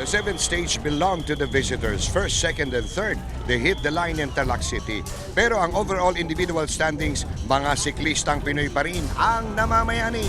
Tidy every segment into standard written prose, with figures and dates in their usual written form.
The seventh stage belonged to the visitors. First, second, and third, they hit the line in Tarlac City. Pero ang overall individual standings, mga siklistang Pinoy pa rin ang namamayani.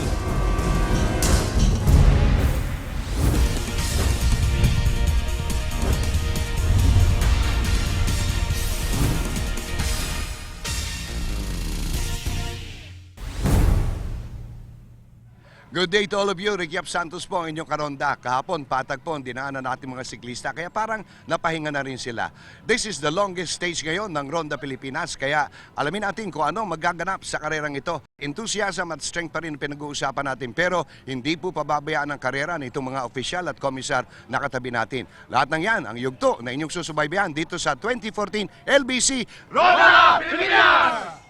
Good day to all of you. Ricky Ap Santos po ang inyong karonda. Kahapon, patag po ang dinaanan natin mga siklista. Kaya parang napahinga na rin sila. This is the longest stage ngayon ng Ronda Pilipinas. Kaya alamin natin kung ano magaganap sa karerang ito. Enthusiasm at strength pa rin pinag-uusapan natin. Pero hindi po pababayaan ang karera nitong mga opisyal at komisar na katabi natin. Lahat ng yan ang yugto na inyong susubaybayan dito sa 2014 LBC Ronda Pilipinas!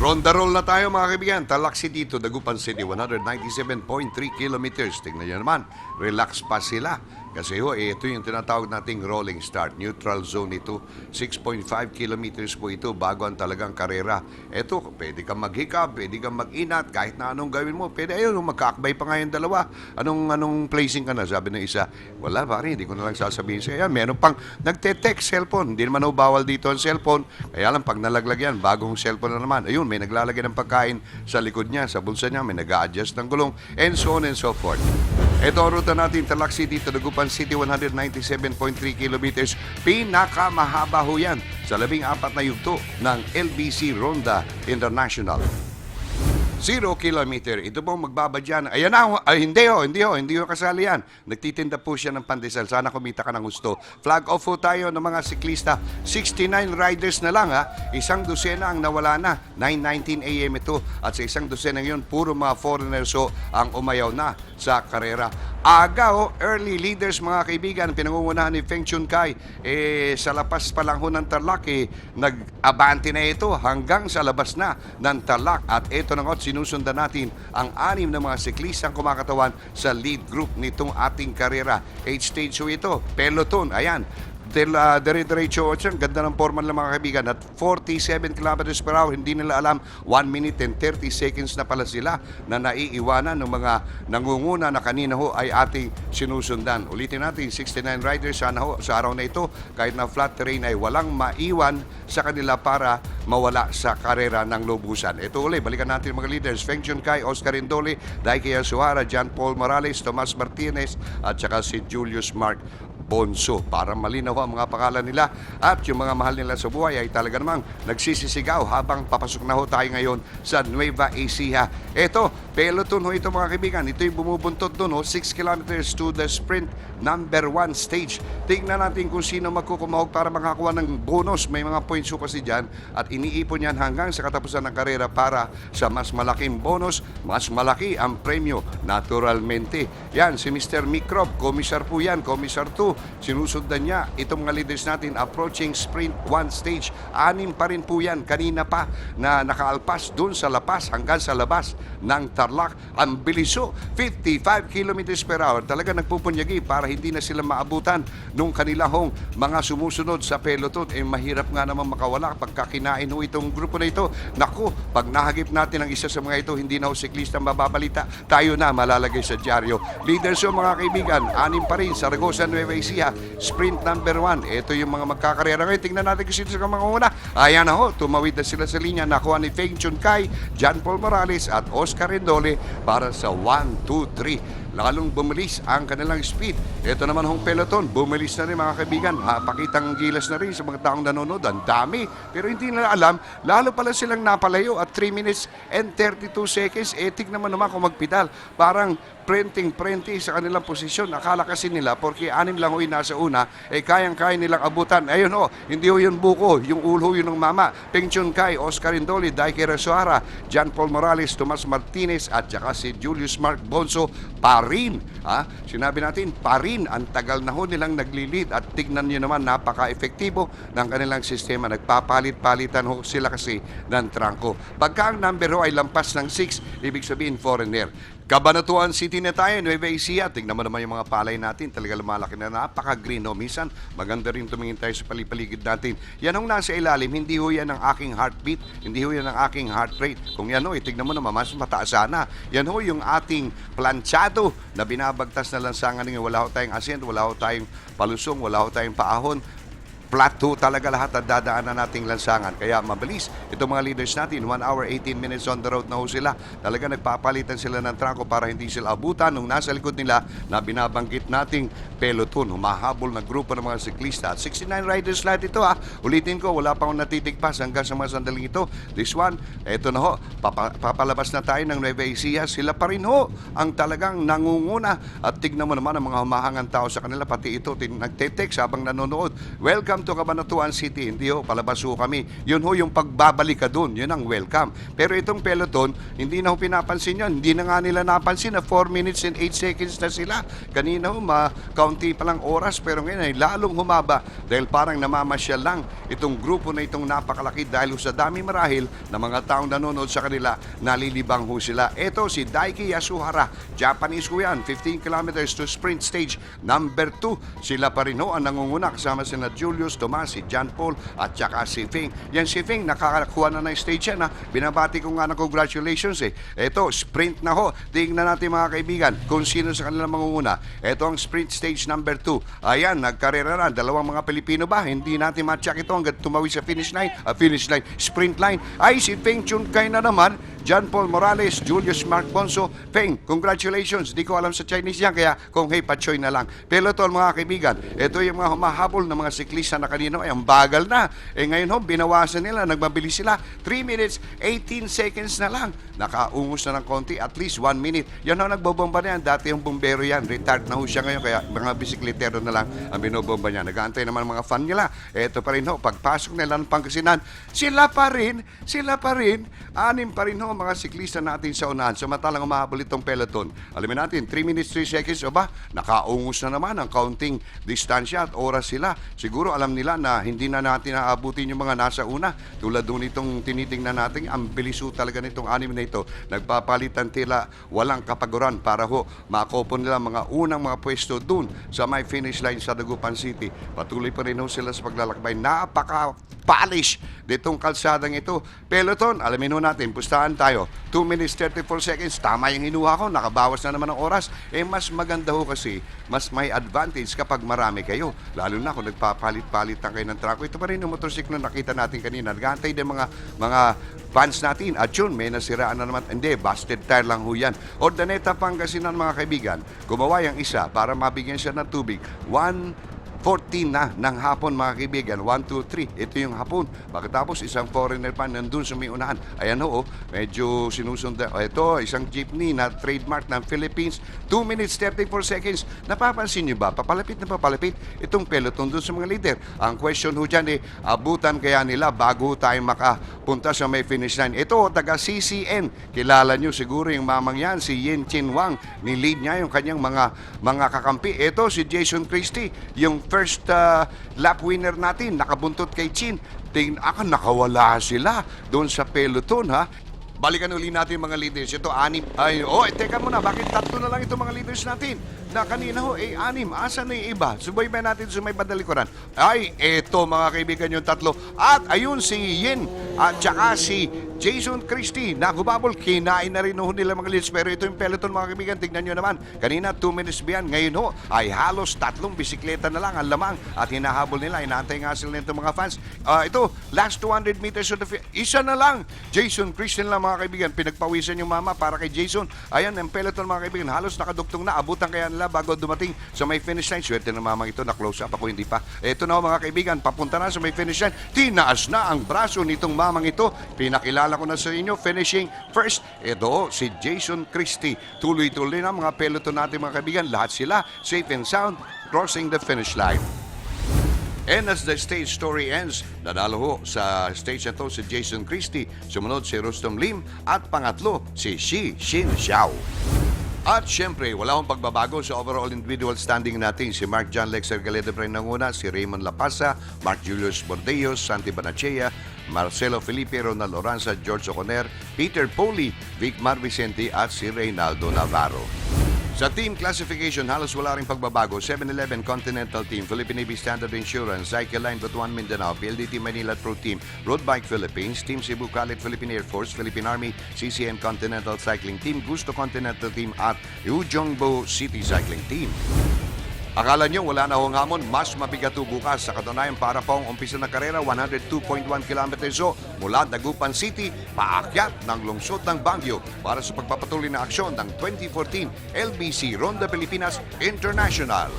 Ronda roll na tayo mga kaibigan. Tarlac City to Dagupan City, 197.3 kilometers. Tingnan nyo naman, relax pa sila. Kasi ito yung tinatawag nating rolling start. Neutral zone ito. 6.5 kilometers po ito bago ang talagang karera. Ito, pwede kang maghikab, pwede kang mag-inat, kahit na anong gawin mo. Pwede ayun, magkakbay pa nga yung dalawa. Anong placing ka na? Sabi ng isa, wala pare, hindi ko na lang sasabihin sa'yo. Meron pang nagte-text cellphone. Hindi naman bawal dito ang cellphone. Kaya lang pag nalaglag yan, bagong cellphone na naman. Ayun, may naglalagay ng pagkain sa likod niya, sa bulsa niya, may nag-a-adjust ng gulong, and so on and so forth. Ito ang ruta natin, Tarlac City to Dagupan City, 197.3 kilometers. Pinakamahaba ho yan sa 14 na yugto ng LBC Ronda International. 0 kilometer. Ito pong magbabadyan. Ayan na, hindi ho kasali yan. Nagtitinda po siya ng pandesal. Sana kumita ka ng gusto. Flag off po tayo ng mga siklista. 69 riders na lang ha. Isang dosena ang nawala na. 9:19 AM ito. At sa isang dosena ngayon, puro mga foreigners ang umayaw na sa karera. Aga early leaders mga kaibigan, pinangungunahan ni Feng Chun Kai. Sa lapas pa lang ho ng Tarlac, nag-abante na ito hanggang sa labas na ng Tarlac. At ito na sinusundan natin ang 6 na mga siklistang kumakatawan sa lead group nitong ating karera. 8 stage ito, peloton, ayan. Dire-diretso, ang ganda ng forman ng mga kaibigan at 47 kilometers per hour, hindi nila alam 1 minute and 30 seconds na pala sila na naiiwanan ng mga nangunguna na kanina ho ay ating sinusundan. Ulitin natin, 69 riders sana ho sa araw na ito, kahit na flat terrain ay walang maiwan sa kanila para mawala sa karera ng lubusan. Ito ulit, balikan natin mga leaders, Feng Chun Kai, Oscar Indole, Daiki Yasuhara, John Paul Morales, Tomas Martinez at saka si Julius Mark Bonso. Para malinaw ang mga pangalan nila at yung mga mahal nila sa buhay ay talaga namang nagsisisigaw habang papasok na ho tayo ngayon sa Nueva Ecija. Ito, peloton ho ito mga kaibigan. Ito yung bumubuntot doon 6 kilometers to the sprint number 1 stage. Tingnan natin kung sino magkukumahog para makakuha ng bonus. May mga points ho kasi dyan at iniipon yan hanggang sa katapusan ng karera para sa mas malaking bonus, mas malaki ang premyo naturalmente. Yan, si Mr. Microb, komisar po yan, komisar 2. Sinusundan niya itong mga leaders natin approaching sprint 1 stage. 6 pa rin po yan kanina pa na nakaalpas dun sa lapas hanggang sa labas ng Tarlac. Ang biliso, 55 kilometers per hour. Talaga nagpupunyagi para hindi na sila maabutan nung kanilang mga sumusunod sa peloton. Mahirap nga naman makawala pagka kinain ho itong grupo na ito. Naku, pag nahagip natin ang isa sa mga ito, hindi na ho siklista mababalita. Tayo na malalagay sa dyaryo. Leaders ho mga kaibigan, 6 pa rin, Saragosa, Nueva Ecija, sprint number 1. Ito yung mga magkakarera ngayon. Tingnan natin kung sino sa mga una. Ayan na ho, tumawid na sila sa linya. Nakuha ni Feng Chun Kai, John Paul Morales at Oscar Indole para sa 1, 2, 3. Lalong bumilis ang kanilang speed. Ito naman hong peloton, bumilis na rin mga kaibigan. Pakitang gilas na rin sa mga taong nanonood. Ang dami. Pero hindi nila alam, lalo pala silang napalayo at 3 minutes and 32 seconds. Tignan naman kung magpedal. Parang printing sa kanilang posisyon. Akala kasi nila, porque 6 lang ho'y nasa una, kayang-kaya nilang abutan. Ayun hindi ho yun buko. Yung ulo yun ng mama. Feng Chun Kai, Oscar Indole, Daiki Yasuhara, John Paul Morales, Tomas Martinez at saka si Julius Mark Bonso, parin. Sinabi natin, parin. Ang tagal na ho nilang naglilid at tignan nyo naman, napaka-efektibo ng kanilang sistema. Nagpapalit-palitan ho sila kasi ng trangko. Pagka ang number ho ay lampas ng 6, ibig sabihin foreigner. Cabanatuan City na tayo, Nueva Ecija. Tingnan mo naman yung mga palay natin. Talaga lumalaki na napaka-green. No? Minsan, maganda rin tumingin tayo sa palipaligid natin. Yan ang nasa ilalim, hindi ho yan ang aking heartbeat. Hindi ho yan ang aking heart rate. Kung yan ho, tignan mo naman, mas mataas sana. Yan ho yung ating planchado na binabagtas na lansangan ngayon. Wala ho tayong ascent, wala ho tayong palusong, wala ho tayong paahon. Flat ho talaga lahat at dadaanan nating lansangan. Kaya mabilis. Itong mga leaders natin, 1 hour, 18 minutes on the road na ho sila. Talaga nagpapalitan sila ng trako para hindi sila abutan nung nasa likod nila na binabanggit nating peloton. Humahabol na grupo ng mga siklista. 69 riders lahat ito ha. Ulitin ko, wala pa akong natitigpas hanggang sa mga sandaling ito. This one, eto na ho. Papalabas na tayo ng Nueva Ecija. Sila pa rin ho ang talagang nangunguna. At tignan mo naman ang mga humahangang tao sa kanila. Pati ito, nagte-text habang nanonood. Welcome to Cabanatuan City. Hindi ho, palabas ho kami. Yun ho yung pagbabalik ka dun. Yun ang welcome. Pero itong peloton, hindi na ho pinapansin yun. Hindi na nga nila napansin na 4 minutes and 8 seconds na sila. Kanina ho, kaunti pa lang oras. Pero ngayon ay lalong humaba dahil parang namamasyal lang itong grupo na itong napakalaki dahil sa dami marahil na mga taong nanonood sa kanila, nalilibang ho sila. Ito si Daiki Yasuhara. Japanese ho yan. 15 kilometers to sprint stage number 2. Sila pa rin ho ang nangunguna kasama sina Julius Tomas, si John Paul at saka si Feng. Yan si Feng, nakakakuha na ng stage yan ha. Binabati ko nga na congratulations eh. Ito, sprint na ho. Tingnan natin mga kaibigan kung sino sa kanila mangunguna. Ito ang sprint stage number 2. Ayan, nagkarera na. Dalawang mga Pilipino ba? Hindi natin matcheck ito hanggang tumawid sa finish line. Sprint line. Ay, si Feng Chunkay na naman. John Paul Morales, Julius Mark Bonso, Feng, congratulations. Di ko alam sa Chinese yan, kaya kung hey, patchoy na lang. Peloton mga kaibigan, ito yung mga humahabol ng mga siklista na kanino ay ang bagal na. Ngayon ho, binawasan nila, nagmabilis sila. 3 minutes, 18 seconds na lang. Nakaungos na ng konti, at least 1 minute. Yan ho, nagbobomba na yan. Dati yung bombero yan, retired na ho siya ngayon, kaya mga bisikletero na lang ang binobomba niya. Nag-aantay naman mga fan nila. Ito pa rin ho, pagpasok nila ng Pangasinan, sila pa rin, anim pa rin ho mga siklista natin sa unahan. Samantalang umahabol itong peloton. Alamin natin, 3 minutes, 3 seconds, o ba? Nakaungos na naman ang counting distansya at oras sila. Siguro alam nila na hindi na natin naabutin yung mga nasa una. Tulad doon itong tinitingnan natin, ang bilis ho talaga nitong anim na ito. Nagpapalitan tila walang kapaguran para ho makopo nila mga unang mga pwesto doon sa may finish line sa Dagupan City. Patuloy pa rin ho sila sa paglalakbay. Napaka-polish ditong kalsadang ito. Peloton, alamin ho natin, pustahan tayo. 2 minutes 34 seconds, tama yung hinuha ko, nakabawas na naman ng oras. Mas maganda ho kasi, mas may advantage kapag marami kayo. Lalo na kung nagpapalit-palitan kayo ng trako. Ito pa rin yung motorsiklo na nakita natin kanina. Nagantay din mga fans natin. At yun, may nasiraan na naman. Hindi, busted tire lang ho yan. Ordaneta Pangasinan mga kaibigan, gumawa yung isa para mabigyan siya ng tubig. 1:14 na ng hapon mga kaibigan. 1, 2, 3. Ito yung hapon. Pagkatapos isang foreigner pa nandun sa may unahan. Ayan ho, medyo sinusundan. Ito, isang jeepney na trademark ng Philippines. 2 minutes 34 seconds. Napapansin nyo ba? Papalapit na papalapit itong peloton dun sa mga leader. Ang question ho dyan abutan kaya nila bago tayo makapunta sa may finish line. Ito, taga CCN. Kilala nyo siguro yung mamang yan, si Yin Chin Wang. Ni-lead niya yung kanyang mga kakampi. Ito, si Jason Christie, yung first lap winner natin, nakabuntot kay Chin. Nakawala sila doon sa peloton ha. Balikan uli natin mga leaders. Ito, anim. Teka muna, bakit 3 na lang itong mga leaders natin? Na kanina ho, anim. Asa na yung iba? Subaybay natin sa may badalikuran. Eto mga kaibigan yung 3. At ayun si Yin at saka si Jason Christie na gumabol. Kinain na rin ho nila mga leaders. Pero ito yung peloton mga kaibigan. Tignan nyo naman. Kanina 2 minutes beyond. Ngayon ho, ay halos 3 bisikleta na lang ang lamang. At hinahabol nila. Inaantay nga sila nito mga fans. Ito, last 200 meters of the field. Isa na lang. Jason Christie lang mga kaibigan. Pinagpawisan yung mama para kay Jason. Ayan, ang peloton mga kaibigan. Halos nakaduktong na. Abutan kaya nila bago dumating sa may finish line. Swerte ng mamang ito. Na-close up ako. Hindi pa. Ito na ho mga kaibigan. Papunta na sa may finish line. Tinaas na ang braso nitong mamang ito. Pinakilala ko na sa inyo. Finishing first. Ito si Jason Christie. Tuloy-tuloy na mga peloton natin mga kaibigan. Lahat sila safe and sound crossing the finish line. And as the stage story ends, nadalo ho sa stage na to si Jason Christie, sumunod si Rustom Lim, at pangatlo si Shi Shin Xiao. At syempre, wala akong pagbabago sa overall individual standing natin. Si Mark John Lexer Galeta pa rin nanguna, si Raymond Lapasa, Mark Julius Bordeos, Santi Banachea, Marcelo Felipe, Ronald Oranza, George Oconer, Peter Poli, Vic Marvicente at si Reynaldo Navarro. Sa team classification, halos wala ring pagbabago. 7-Eleven Continental Team, Philippine Navy Standard Insurance, Cycle Line Butuan Mindanao, PLDT Manila Pro Team, Road Bike Philippines, Team Cebu Calit Philippine Air Force, Philippine Army, CCM Continental Cycling Team, Gusto Continental Team at Ujongbao City Cycling Team. Akala nyo wala na hong hamon, mas mabigat ho bukas. Sa katunayan, para pa ang umpisa ng karera, 102.1 kilometers mula Dagupan City, paakyat ng lungsod ng Baguio para sa pagpapatuloy na aksyon ng 2014 LBC Ronda Pilipinas International.